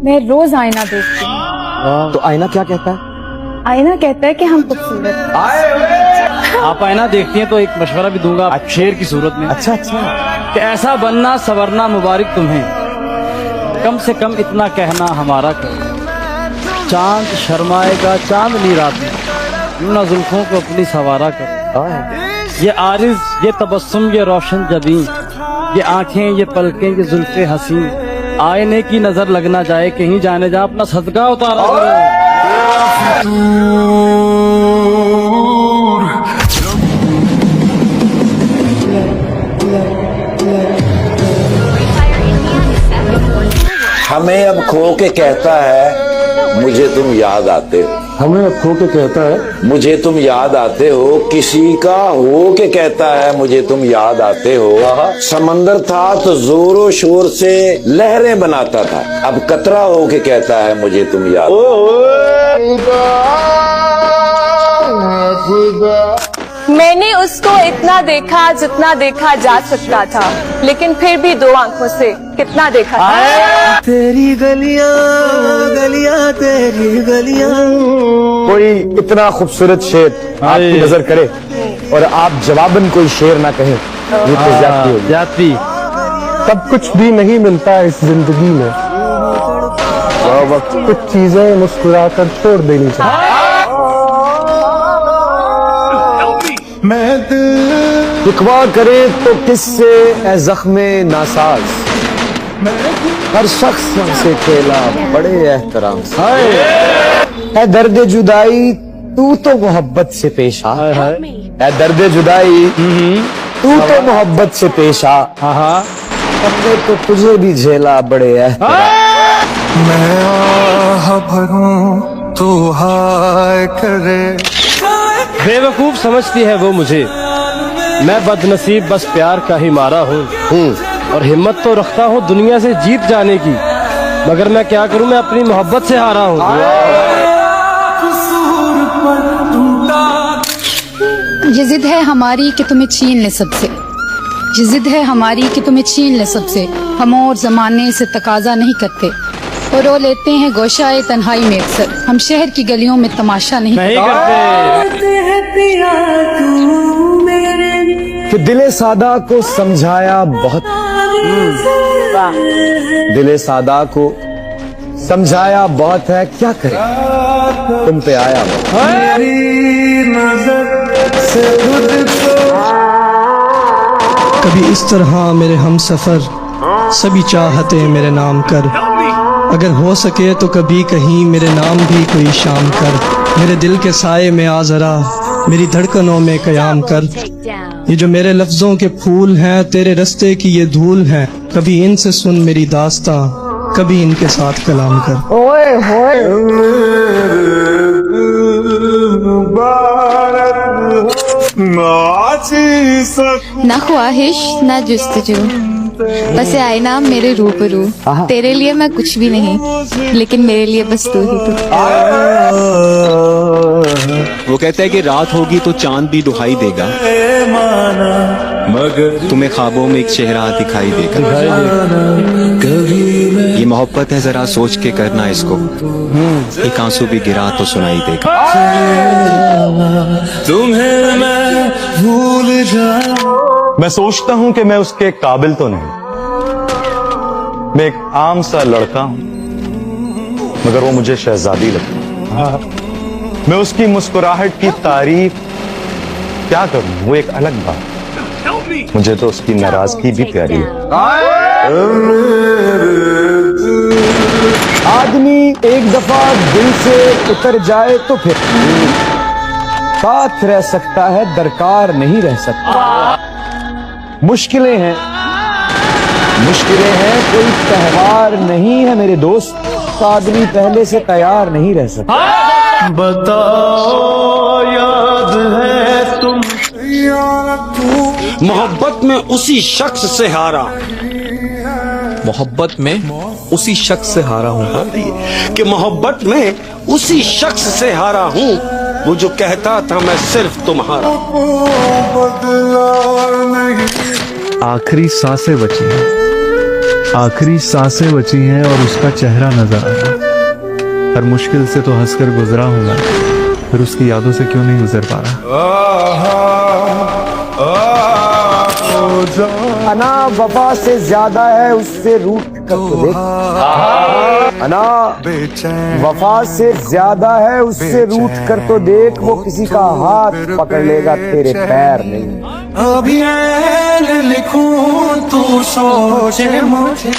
मैं रोज आईना देखती हूँ। तो आईना क्या कहता है? आईना कहता है कि हम खूबसूरत हैं। आप आईना देखती हैं तो एक मशवरा भी दूंगा शेर की सूरत में। अच्छा अच्छा। कि ऐसा बनना सवरना मुबारक तुम्हें, कम से कम इतना कहना हमारा करो। चांद शर्माएगा चांदनी रात में, यूं ना जुल्फों को अपनी सवारा करो। ये आरिज ये तबस्सुम ये रोशन जबीं, ये आंखें ये पलकें ये जुल्फे हसीं, आईने की नजर लग ना जाए कहीं, जाने जा अपना सदका उतारा करो। हमें अब खो के कहता है मुझे तुम याद आते हो। हमें अब खो के कहता है मुझे तुम याद आते हो। किसी का हो के कहता है मुझे तुम याद आते हो। समंदर था तो जोरों शोर से लहरें बनाता था, अब कतरा हो के कहता है मुझे तुम याद। मैंने उसको इतना देखा जितना देखा जा सकता था, लेकिन फिर भी दो आंखों से कितना देखा था। तेरी गलियां गलियां तेरी गलियां। कोई इतना खूबसूरत शेर आपकी नजर करे और आप जवाबन कोई शेर ना कहे, ये तो ज्यादती होगी। जाती सब कुछ भी नहीं मिलता इस जिंदगी में, वक्त कुछ चीजें मुस्कुराकर छोड़ देनी चाहिए। शिकवा करे तो किससे ए जख्मे नासाज, हर शख्स हमसे खेला बड़े एहतराम से। है दर्द जुदाई तू तो मोहब्बत से पेश आ। है दर्द जुदाई तू तो मोहब्बत से पेश आ। हमने तो तुझे भी झेला बड़े एहतराम। मैं आह भरूं तू हाय करे। बेवकूफ समझती है वो मुझे, मैं बदनसीब बस प्यार का ही मारा हूँ। और हिम्मत तो रखता हूँ दुनिया से जीत जाने की, मगर मैं क्या करूँ मैं अपनी मोहब्बत से हारा हूँ। ये जिद है हमारी कि तुम्हें छीन ले सबसे, ये जिद है हमारी कि तुम्हें छीन ले सबसे। हम और जमाने से तकाजा नहीं करते और रो लेते हैं गोशाए तन्हाई में अक्सर। हम शहर की गलियों में तमाशा नहीं करते। कि दिले सादा को समझाया बहुत, दिले सादा को समझाया बहुत है, क्या करे तुम पे आया कभी इस तरह मेरे हम सफर सभी चाहते मेरे नाम कर। अगर हो सके तो कभी कहीं मेरे नाम भी कोई शाम कर। मेरे दिल के साए में आ जरा मेरी धड़कनों में कयाम कर। ये जो मेरे लफ्जों के फूल हैं तेरे रस्ते की ये धूल हैं, कभी इनसे सुन मेरी दास्तां कभी इनके साथ कलाम कर। ओए होए ना ख्वाहिश ना जुस्तजू, बस आईना मेरे रूबरू। तेरे लिए मैं कुछ भी नहीं, लेकिन मेरे लिए बस तू ही तू। वो कहता है कि रात होगी तो चांद भी दुहाई देगा, मगर तुम्हें ख्वाबों में एक चेहरा दिखाई देगा। ये मोहब्बत है जरा सोच के करना इसको, एक आंसू भी गिरा तो सुनाई देगा। तुम्हें मैं भूल जाऊं। मैं सोचता हूँ कि मैं उसके काबिल तो नहीं, मैं एक आम सा लड़का हूँ, मगर वो मुझे शहजादी लगता है। मैं उसकी मुस्कुराहट की तारीफ क्या करूं, वो एक अलग बात। मुझे तो उसकी नाराजगी भी प्यारी है। आदमी एक दफा दिल से उतर जाए तो फिर साथ रह सकता है, दरकार नहीं रह सकता। मुश्किलें हैं कोई त्योहार नहीं है मेरे दोस्त, आदमी पहले से तैयार नहीं रह सकता। बताओ याद है तुम मोहब्बत में उसी शख्स से हारा, मोहब्बत में उसी शख्स से हारा हूँ। कि मोहब्बत में उसी शख्स से हारा हूँ, वो जो कहता था मैं सिर्फ तुम्हारा। आखिरी सांसें बची हैं, आखिरी सांसें बची हैं और उसका चेहरा नजर आ रहा। हर मुश्किल से तो हंसकर गुजरा हूं मैं, फिर उसकी यादों से क्यों नहीं गुजर पा रहा। अना वफा से ज्यादा है उससे रूठ कर तो देख, अना वफा से ज्यादा है उससे रूठ कर तो देख, वो किसी का हाथ पकड़ लेगा तेरे पैर नहीं। अभी लिखूं तू सोचे मुझे